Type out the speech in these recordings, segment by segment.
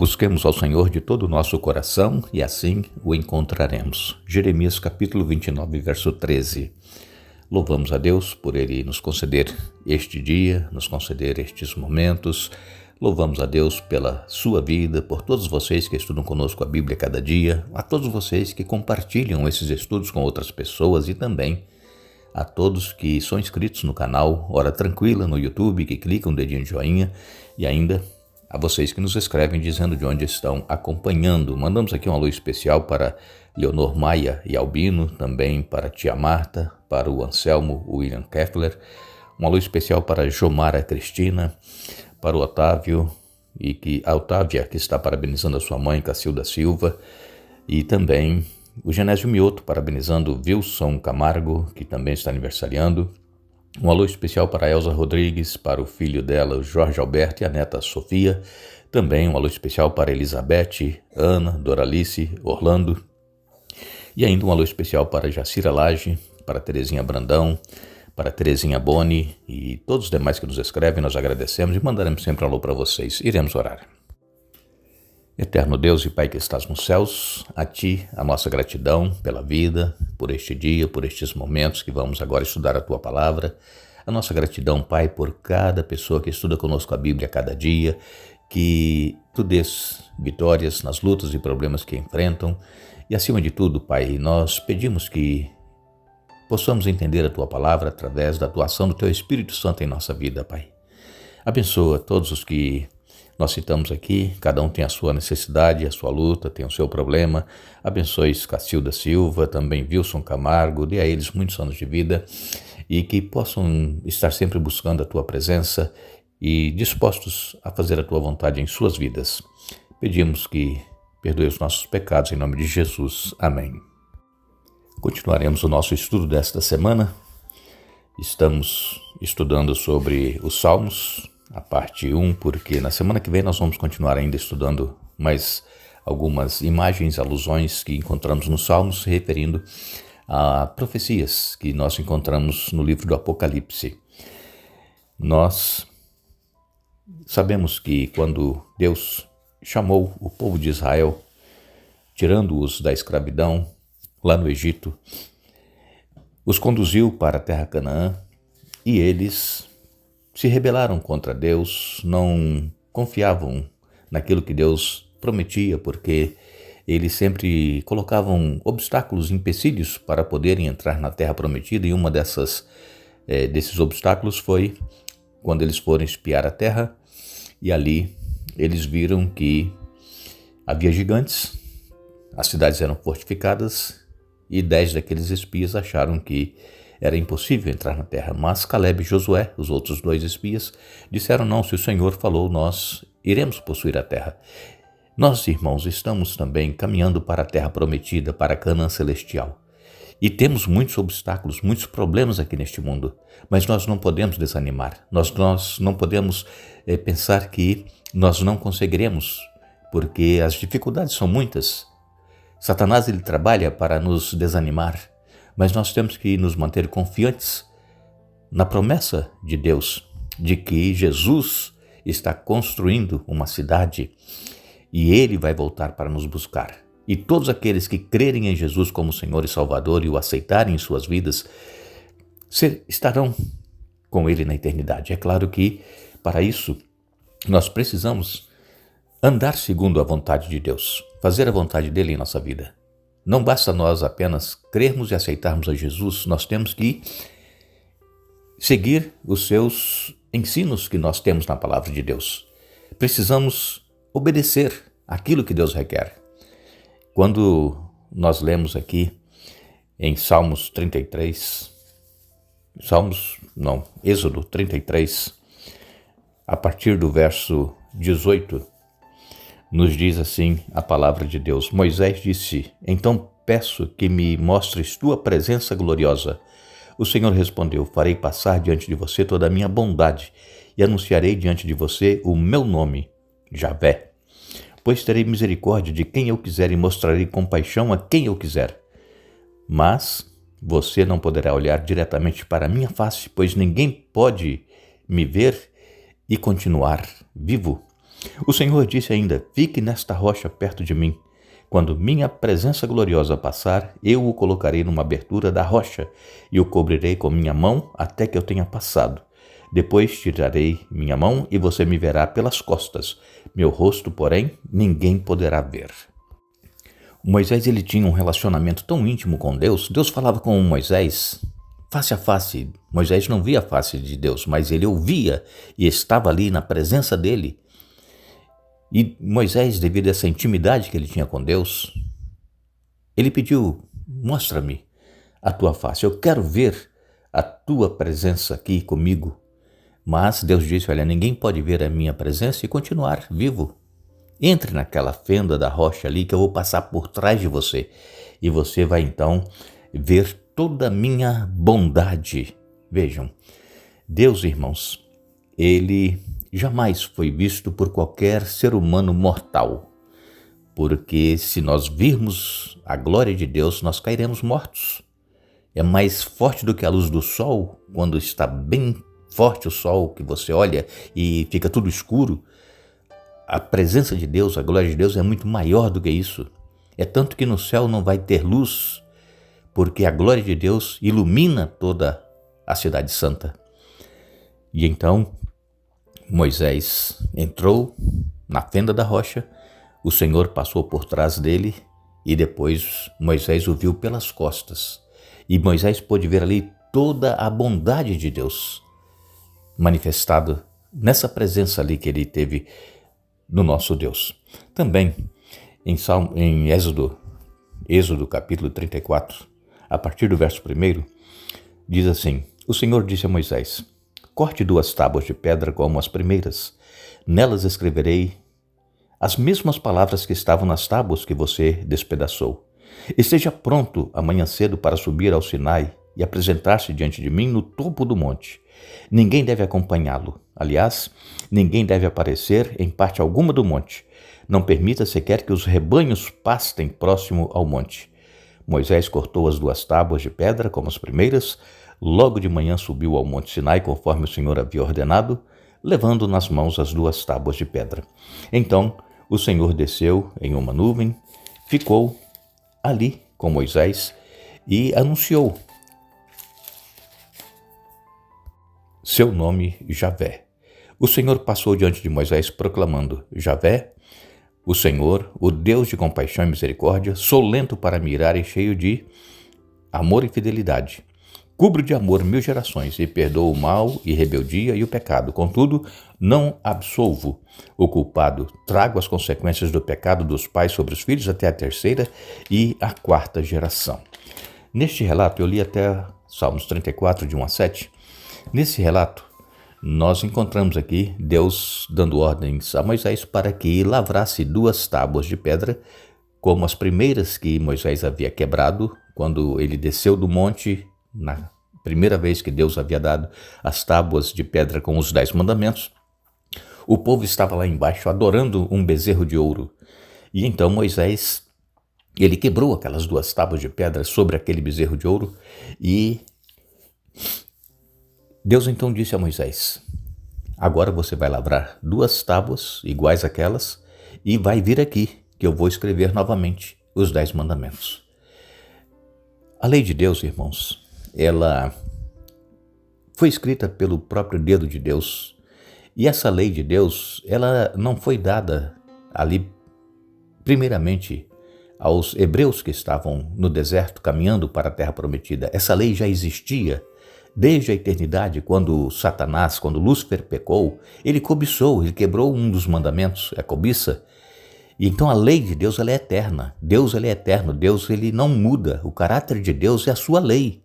Busquemos ao Senhor de todo o nosso coração e assim o encontraremos. Jeremias capítulo 29, verso 13. Louvamos a Deus por Ele nos conceder este dia, nos conceder estes momentos. Louvamos a Deus pela sua vida, por todos vocês que estudam conosco a Bíblia cada dia, a todos vocês que compartilham esses estudos com outras pessoas e também a todos que são inscritos no canal Hora Tranquila no YouTube, que clicam o dedinho de joinha e ainda a vocês que nos escrevem dizendo de onde estão acompanhando. Mandamos aqui um alô especial para Leonor Maia e Albino, também para Tia Marta, para o Anselmo William Keffler, um alô especial para Jomara Cristina, para o Otávio, a Otávia, que está parabenizando a sua mãe, Cacilda Silva, e também o Genésio Mioto, parabenizando Wilson Camargo, que também está aniversariando. Um alô especial para a Elza Rodrigues, para o filho dela, o Jorge Alberto, e a neta Sofia. Também um alô especial para Elizabeth, Ana, Doralice, Orlando. E ainda um alô especial para Jacira Lage, para Terezinha Brandão, para Terezinha Boni e todos os demais que nos escrevem. Nós agradecemos e mandaremos sempre um alô para vocês. Iremos orar. Eterno Deus e Pai que estás nos céus, a Ti a nossa gratidão pela vida, por este dia, por estes momentos que vamos agora estudar a Tua Palavra. A nossa gratidão, Pai, por cada pessoa que estuda conosco a Bíblia a cada dia, que Tu dês vitórias nas lutas e problemas que enfrentam. E acima de tudo, Pai, nós pedimos que possamos entender a Tua Palavra através da atuação do Teu Espírito Santo em nossa vida, Pai. Abençoa todos os que nós citamos aqui, cada um tem a sua necessidade, a sua luta, tem o seu problema. Abençoe Cacilda Silva, também Wilson Camargo, dê a eles muitos anos de vida e que possam estar sempre buscando a Tua presença e dispostos a fazer a Tua vontade em suas vidas. Pedimos que perdoe os nossos pecados em nome de Jesus. Amém. Continuaremos o nosso estudo desta semana. Estamos estudando sobre os Salmos, a parte 1, porque na semana que vem nós vamos continuar ainda estudando mais algumas imagens, alusões que encontramos nos Salmos, se referindo a profecias que nós encontramos no livro do Apocalipse. Nós sabemos que quando Deus chamou o povo de Israel, tirando-os da escravidão lá no Egito, os conduziu para a terra Canaã e eles se rebelaram contra Deus, não confiavam naquilo que Deus prometia, porque eles sempre colocavam obstáculos, empecilhos para poderem entrar na terra prometida, e uma desses obstáculos foi quando eles foram espiar a terra, e ali eles viram que havia gigantes, as cidades eram fortificadas, e 10 daqueles espias acharam que era impossível entrar na terra, mas Caleb e Josué, os outros 2 espias, disseram: não, se o Senhor falou, nós iremos possuir a terra. Nós, irmãos, estamos também caminhando para a terra prometida, para a Canaã celestial. E temos muitos obstáculos, muitos problemas aqui neste mundo, mas nós não podemos desanimar, nós não podemos pensar que nós não conseguiremos, porque as dificuldades são muitas. Satanás ele trabalha para nos desanimar, mas nós temos que nos manter confiantes na promessa de Deus, de que Jesus está construindo uma cidade e Ele vai voltar para nos buscar. E todos aqueles que crerem em Jesus como Senhor e Salvador e o aceitarem em suas vidas, estarão com Ele na eternidade. É claro que, para isso, nós precisamos andar segundo a vontade de Deus, fazer a vontade dEle em nossa vida. Não basta nós apenas crermos e aceitarmos a Jesus, nós temos que seguir os seus ensinos que nós temos na palavra de Deus. Precisamos obedecer aquilo que Deus requer. Quando nós lemos aqui em Êxodo 33, a partir do verso 18, nos diz assim a palavra de Deus: Moisés disse: então peço que me mostres tua presença gloriosa. O Senhor respondeu: farei passar diante de você toda a minha bondade e anunciarei diante de você o meu nome, Javé. Pois terei misericórdia de quem eu quiser e mostrarei compaixão a quem eu quiser. Mas você não poderá olhar diretamente para a minha face, pois ninguém pode me ver e continuar vivo. O Senhor disse ainda: fique nesta rocha perto de mim. Quando minha presença gloriosa passar, eu o colocarei numa abertura da rocha e o cobrirei com minha mão até que eu tenha passado. Depois tirarei minha mão e você me verá pelas costas. Meu rosto, porém, ninguém poderá ver. Moisés ele tinha um relacionamento tão íntimo com Deus. Deus falava com Moisés face a face. Moisés não via a face de Deus, mas ele ouvia e estava ali na presença dele. E Moisés, devido a essa intimidade que ele tinha com Deus, ele pediu: mostra-me a tua face, eu quero ver a tua presença aqui comigo. Mas Deus disse: olha, ninguém pode ver a minha presença e continuar vivo. Entre naquela fenda da rocha ali que eu vou passar por trás de você e você vai então ver toda a minha bondade. Vejam, Deus, irmãos, ele jamais foi visto por qualquer ser humano mortal, porque se nós virmos a glória de Deus, nós cairemos mortos. É mais forte do que a luz do sol, quando está bem forte o sol, que você olha e fica tudo escuro. A presença de Deus, a glória de Deus é muito maior do que isso. É tanto que no céu não vai ter luz, porque a glória de Deus ilumina toda a cidade santa. E então Moisés entrou na fenda da rocha, o Senhor passou por trás dele e depois Moisés o viu pelas costas. E Moisés pôde ver ali toda a bondade de Deus manifestado nessa presença ali que ele teve no nosso Deus. Também em Êxodo capítulo 34, a partir do verso 1, diz assim: o Senhor disse a Moisés: corte 2 tábuas de pedra como as primeiras. Nelas escreverei as mesmas palavras que estavam nas tábuas que você despedaçou. Esteja pronto amanhã cedo para subir ao Sinai e apresentar-se diante de mim no topo do monte. Ninguém deve acompanhá-lo. Aliás, ninguém deve aparecer em parte alguma do monte. Não permita sequer que os rebanhos pastem próximo ao monte. Moisés cortou as 2 tábuas de pedra como as primeiras. Logo de manhã subiu ao monte Sinai, conforme o Senhor havia ordenado, levando nas mãos as 2 tábuas de pedra. Então o Senhor desceu em uma nuvem, ficou ali com Moisés e anunciou seu nome, Javé. O Senhor passou diante de Moisés proclamando: Javé, o Senhor, o Deus de compaixão e misericórdia, sou lento para mirar e cheio de amor e fidelidade. Cubro de amor 1000 gerações e perdoo o mal e rebeldia e o pecado. Contudo, não absolvo o culpado. Trago as consequências do pecado dos pais sobre os filhos até a 3ª e a 4ª geração. Neste relato, eu li até Salmos 34, de 1 a 7. Nesse relato, nós encontramos aqui Deus dando ordens a Moisés para que lavrasse 2 tábuas de pedra, como as primeiras que Moisés havia quebrado quando ele desceu do monte, na primeira vez que Deus havia dado as tábuas de pedra com os 10 mandamentos. O povo estava lá embaixo adorando um bezerro de ouro. E então Moisés, ele quebrou aquelas 2 tábuas de pedra sobre aquele bezerro de ouro e Deus então disse a Moisés: agora você vai lavrar 2 tábuas iguais àquelas e vai vir aqui que eu vou escrever novamente os 10 mandamentos. A lei de Deus, irmãos, ela foi escrita pelo próprio dedo de Deus. E essa lei de Deus, ela não foi dada ali primeiramente aos hebreus que estavam no deserto caminhando para a terra prometida. Essa lei já existia desde a eternidade, quando Satanás, quando Lúcifer pecou, ele cobiçou, ele quebrou um dos mandamentos, a cobiça. E então a lei de Deus, ela é eterna. Deus, ele é eterno. Deus, ele não muda. O caráter de Deus é a sua lei.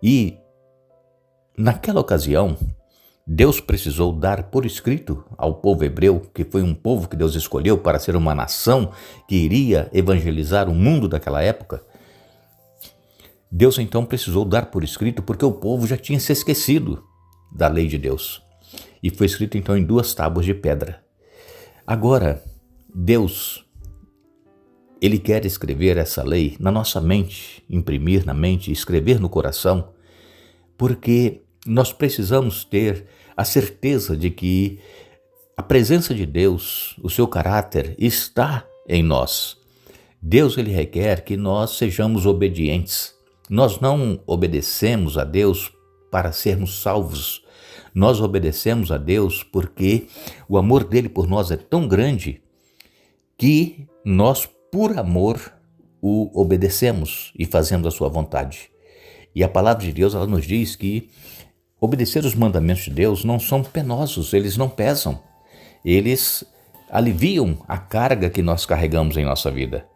E naquela ocasião, Deus precisou dar por escrito ao povo hebreu, que foi um povo que Deus escolheu para ser uma nação que iria evangelizar o mundo daquela época. Deus então precisou dar por escrito porque o povo já tinha se esquecido da lei de Deus. E foi escrito então em 2 tábuas de pedra. Agora, Deus, ele quer escrever essa lei na nossa mente, imprimir na mente, escrever no coração, porque nós precisamos ter a certeza de que A presença de Deus, o seu caráter está em nós. Deus ele requer que nós sejamos obedientes. Nós não obedecemos a Deus para sermos salvos. Nós obedecemos a Deus porque o amor dele por nós é tão grande que nós, por amor, o obedecemos e fazemos a sua vontade. E a palavra de Deus ela nos diz que obedecer os mandamentos de Deus não são penosos, eles não pesam. Eles aliviam a carga que nós carregamos em nossa vida.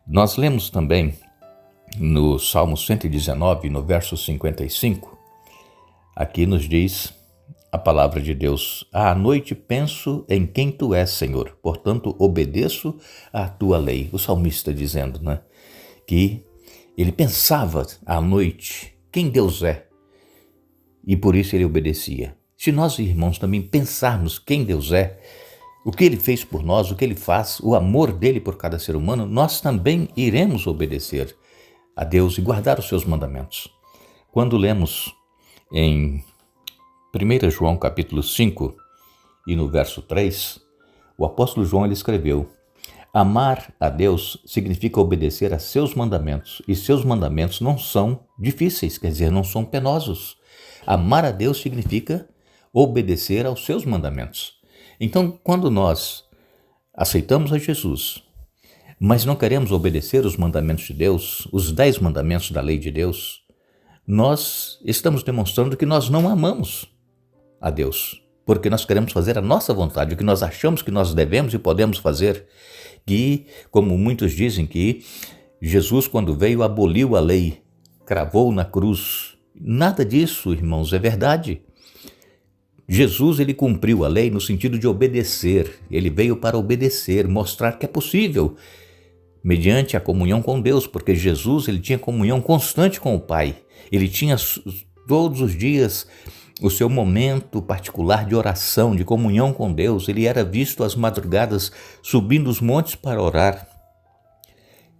Nós lemos também no Salmo 119, no verso 55, aqui nos diz a palavra de Deus: à noite penso em quem tu és, Senhor, portanto obedeço à tua lei. O salmista dizendo, que ele pensava à noite quem Deus é e por isso ele obedecia. Se nós, irmãos, também pensarmos quem Deus é, o que ele fez por nós, o que ele faz, o amor dele por cada ser humano, nós também iremos obedecer a Deus e guardar os seus mandamentos. Quando lemos em 1 João capítulo 5 e no verso 3, o apóstolo João ele escreveu: amar a Deus significa obedecer a seus mandamentos, e seus mandamentos não são difíceis, quer dizer, não são penosos. Amar a Deus significa obedecer aos seus mandamentos. Então, quando nós aceitamos a Jesus, mas não queremos obedecer os mandamentos de Deus, os 10 mandamentos da lei de Deus, nós estamos demonstrando que nós não amamos a Deus, porque nós queremos fazer a nossa vontade, o que nós achamos que nós devemos e podemos fazer. Que, como muitos dizem, que Jesus, quando veio, aboliu a lei, cravou na cruz. Nada disso, irmãos, é verdade. Jesus, ele cumpriu a lei no sentido de obedecer. Ele veio para obedecer, mostrar que é possível, mediante a comunhão com Deus, porque Jesus, ele tinha comunhão constante com o Pai. Ele tinha todos os dias o seu momento particular de oração, de comunhão com Deus. Ele era visto às madrugadas subindo os montes para orar.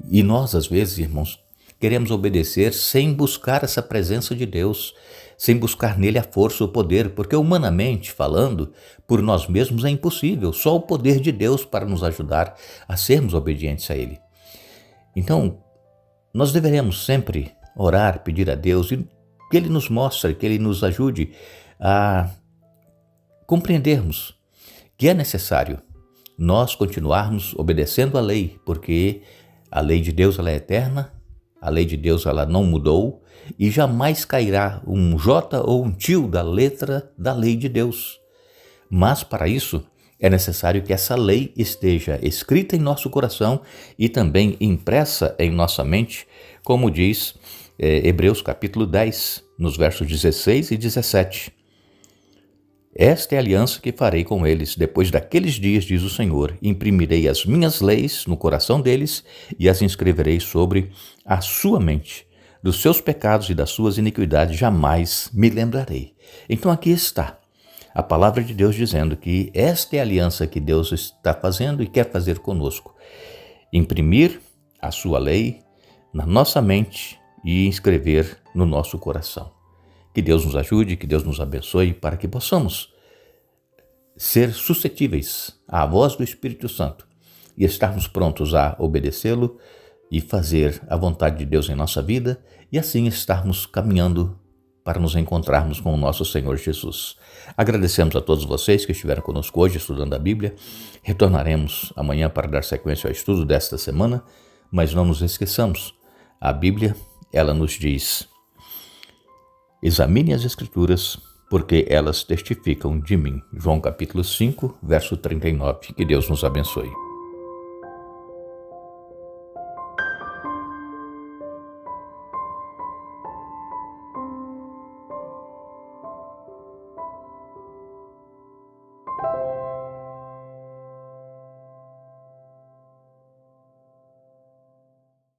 E nós, às vezes, irmãos, queremos obedecer sem buscar essa presença de Deus, sem buscar nele a força, o poder, porque humanamente falando, por nós mesmos é impossível. Só o poder de Deus para nos ajudar a sermos obedientes a ele. Então, nós deveremos sempre orar, pedir a Deus e que ele nos mostre, que ele nos ajude a compreendermos que é necessário nós continuarmos obedecendo a lei, porque a lei de Deus ela é eterna, a lei de Deus ela não mudou e jamais cairá um J ou um tio da letra da lei de Deus. Mas para isso é necessário que essa lei esteja escrita em nosso coração e também impressa em nossa mente, como diz Hebreus capítulo 10, nos versos 16 e 17. Esta é a aliança que farei com eles depois daqueles dias, diz o Senhor. Imprimirei as minhas leis no coração deles e as inscreverei sobre a sua mente. Dos seus pecados e das suas iniquidades jamais me lembrarei. Então aqui está a palavra de Deus dizendo que esta é a aliança que Deus está fazendo e quer fazer conosco. Imprimir a sua lei na nossa mente e inscrever no nosso coração. Que Deus nos ajude, que Deus nos abençoe para que possamos ser suscetíveis à voz do Espírito Santo e estarmos prontos a obedecê-lo e fazer a vontade de Deus em nossa vida e assim estarmos caminhando para nos encontrarmos com o nosso Senhor Jesus. Agradecemos a todos vocês que estiveram conosco hoje estudando a Bíblia. Retornaremos amanhã para dar sequência ao estudo desta semana, mas não nos esqueçamos, a Bíblia ela nos diz: examine as Escrituras, porque elas testificam de mim. João capítulo 5, verso 39. Que Deus nos abençoe.